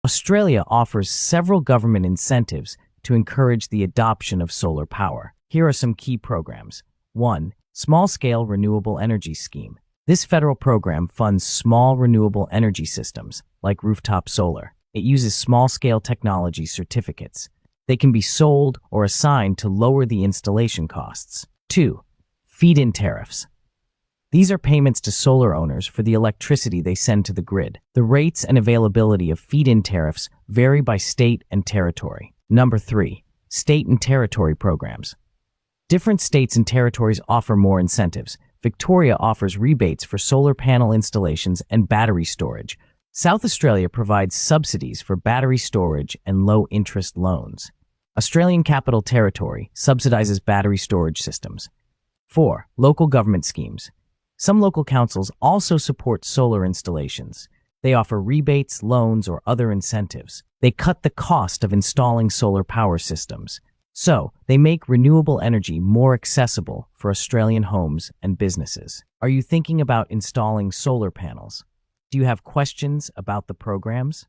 Australia offers several government incentives to encourage the adoption of solar power. Here are some key programs. 1. Small-Scale Renewable Energy Scheme. This federal program funds small renewable energy systems, like rooftop solar. It uses small-scale technology certificates. They can be sold or assigned to lower the installation costs. 2. Feed-in tariffs. These are payments to solar owners for the electricity they send to the grid. The rates and availability of feed-in tariffs vary by state and territory. Number 3. State and territory programs. Different states and territories offer more incentives. Victoria offers rebates for solar panel installations and battery storage. South Australia provides subsidies for battery storage and low-interest loans. Australian Capital Territory subsidizes battery storage systems. 4. Local government schemes. Some local councils also support solar installations. They offer rebates, loans, or other incentives. They cut the cost of installing solar power systems. So, they make renewable energy more accessible for Australian homes and businesses. Are you thinking about installing solar panels? Do you have questions about the programs?